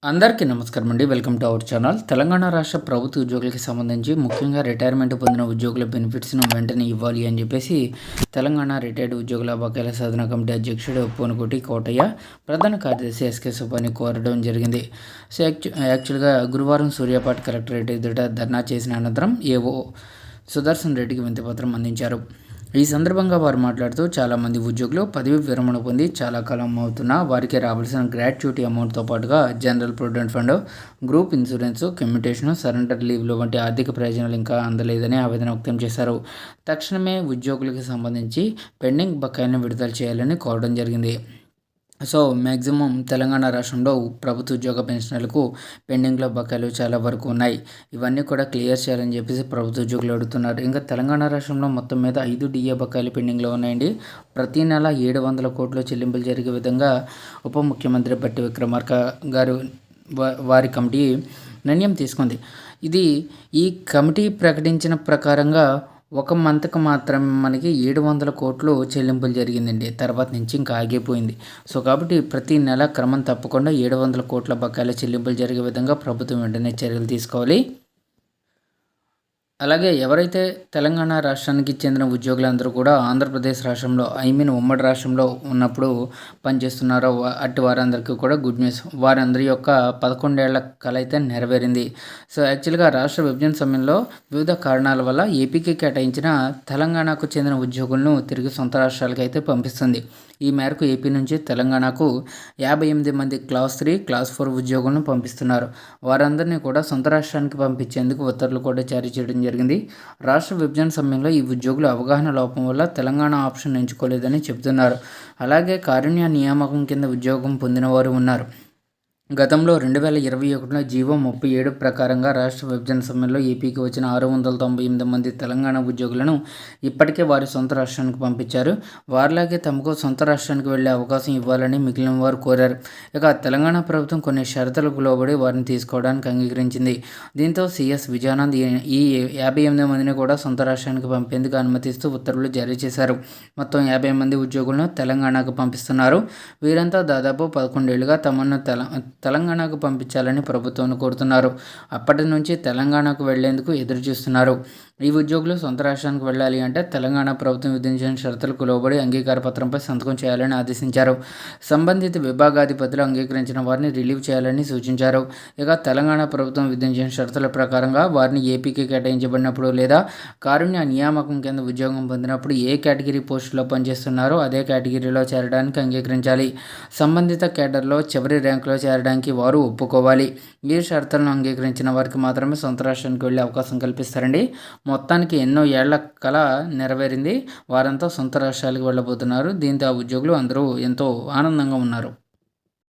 అందరికీ నమస్కారం అండి. Welcome to our channel. Telangana రాష్ట్ర ప్రభుత్వ ఉద్యోగులకి సంబంధించి ముఖ్యంగా రిటైర్మెంట్ పొందిన ఉద్యోగుల బెనిఫిట్స్ను వెంటనే ఇవ్వాలి అని చెప్పేసి తెలంగాణ రిటైర్డ్ ఉద్యోగుల బకాయిల సాధన కమిటీ అధ్యక్షుడు పోనుకోటి కోటయ్య, ప్రధాన కార్యదర్శి ఎస్కే సుబ్బాని కోరడం జరిగింది. సో యాక్చువల్గా గురువారం సూర్యాపేట కలెక్టరేట్ ఎదుట ధర్నా చేసిన అనంతరం ఏవో సుదర్శన్ రెడ్డికి వినతిపత్రం అందించారు. ఈ సందర్భంగా వారు మాట్లాడుతూ చాలామంది ఉద్యోగులు పదవి విరమణ పొంది చాలా కాలం అవుతున్నా వారికి రావాల్సిన గ్రాట్యుటీ అమౌంట్తో పాటుగా general provident fund, group insurance, commutation, surrender లీవ్లు వంటి ఆర్థిక ప్రయోజనాలు ఇంకా అందలేదని ఆవేదన వ్యక్తం చేశారు. తక్షణమే ఉద్యోగులకు సంబంధించి పెండింగ్ బకాయిలను విడుదల చేయాలని కోరడం జరిగింది. సో మ్యాక్సిమం తెలంగాణ రాష్ట్రంలో ప్రభుత్వ ఉద్యోగ పెన్షన్లకు పెండింగ్లో బకాయిలు చాలా వరకు ఉన్నాయి. ఇవన్నీ కూడా క్లియర్ చేయాలని చెప్పేసి ప్రభుత్వ ఉద్యోగులు అడుగుతున్నారు. ఇంకా తెలంగాణ రాష్ట్రంలో మొత్తం మీద 5 డిఏ బకాయిలు పెండింగ్లో ఉన్నాయండి. ప్రతి నెల 700 కోట్లు చెల్లింపులు జరిగే విధంగా ఉప ముఖ్యమంత్రి బట్టి విక్రమార్క గారు వారి కమిటీ నిర్ణయం తీసుకుంది. ఈ కమిటీ ప్రకటించిన ప్రకారంగా ఒక మంత్కి మాత్రమే మనకి 700 కోట్లు చెల్లింపులు జరిగిందండి. తర్వాత నుంచి ఇంకా ఆగిపోయింది. సో కాబట్టి ప్రతి నెల క్రమం తప్పకుండా 700 కోట్ల బకాయిల చెల్లింపులు జరిగే విధంగా ప్రభుత్వం వెంటనే చర్యలు తీసుకోవాలి. అలాగే ఎవరైతే తెలంగాణ రాష్ట్రానికి చెందిన ఉద్యోగులందరూ కూడా ఆంధ్రప్రదేశ్ రాష్ట్రంలో ఉమ్మడి రాష్ట్రంలో ఉన్నప్పుడు పనిచేస్తున్నారో అట్టి వారందరికీ కూడా గుడ్ న్యూస్. వారందరి యొక్క 11 ఏళ్ల కల అయితే నెరవేరింది. సో యాక్చువల్గా రాష్ట్ర విభజన సమయంలో వివిధ కారణాల వల్ల ఏపీకి కేటాయించిన తెలంగాణకు చెందిన ఉద్యోగులను తిరిగి సొంత రాష్ట్రాలకు అయితే పంపిస్తుంది. ఈ మేరకు ఏపీ నుంచి తెలంగాణకు 58 మంది క్లాస్ 3, క్లాస్ 4 ఉద్యోగులను పంపిస్తున్నారు. వారందరినీ కూడా సొంత రాష్ట్రానికి పంపించేందుకు ఉత్తర్వులు కూడా జారీ చేయడం జరిగింది. రాష్ట్ర విభజన సమయంలో ఈ ఉద్యోగులు అవగాహన లోపం వల్ల తెలంగాణ ఆప్షన్ ఎంచుకోలేదని చెబుతున్నారు. అలాగే కారుణ్య నియామకం కింద ఉద్యోగం పొందిన వారు ఉన్నారు. గతంలో 2021లో జీవో 37 ప్రకారంగా రాష్ట్ర విభజన సమయంలో ఏపీకి వచ్చిన 698 మంది తెలంగాణ ఉద్యోగులను ఇప్పటికే వారి సొంత రాష్ట్రానికి పంపించారు. వారిలాగే తమకు సొంత రాష్ట్రానికి వెళ్లే అవకాశం ఇవ్వాలని మిగిలిన వారు కోరారు. ఇక తెలంగాణ ప్రభుత్వం కొన్ని షరతులకు లోబడి వారిని తీసుకోవడానికి అంగీకరించింది. దీంతో సీఎస్ విజయానంద్ ఈ 58 మందిని కూడా సొంత రాష్ట్రానికి పంపేందుకు అనుమతిస్తూ ఉత్తర్వులు జారీ చేశారు. మొత్తం 50 మంది ఉద్యోగులను తెలంగాణకు పంపిస్తున్నారు. వీరంతా దాదాపు 11 ఏళ్లుగా తమను తెలంగాణకు పంపించాలని ప్రభుత్వాన్ని కోరుతున్నారు. అప్పటి నుంచి తెలంగాణకు వెళ్లేందుకు ఎదురు చూస్తున్నారు. ఈ ఉద్యోగులు సొంత రాష్ట్రానికి వెళ్ళాలి అంటే తెలంగాణ ప్రభుత్వం విధించిన షరతులకు లోబడి అంగీకార పత్రంపై సంతకం చేయాలని ఆదేశించారు. సంబంధిత విభాగాధిపతులు అంగీకరించిన వారిని రిలీవ్ చేయాలని సూచించారు. ఇక తెలంగాణ ప్రభుత్వం విధించిన షరతుల ప్రకారంగా వారిని ఏపీకి కేటాయించబడినప్పుడు లేదా కారుణ్య నియామకం కింద ఉద్యోగం పొందినప్పుడు ఏ కేటగిరీ పోస్టులో పనిచేస్తున్నారో అదే కేటగిరీలో చేరడానికి అంగీకరించాలి. సంబంధిత కేడర్లో చివరి ర్యాంకులో చేరడానికి వారు ఒప్పుకోవాలి. ఈ షరతులను అంగీకరించిన వారికి మాత్రమే సొంత రాష్ట్రానికి వెళ్ళే అవకాశం కల్పిస్తారండి. మొత్తానికి ఎన్నో ఏళ్ల కల నెరవేరింది. వారంతా సొంత రాష్ట్రాలకు వెళ్ళబోతున్నారు. దీంతో ఆ ఉద్యోగులు అందరూ ఎంతో ఆనందంగా ఉన్నారు.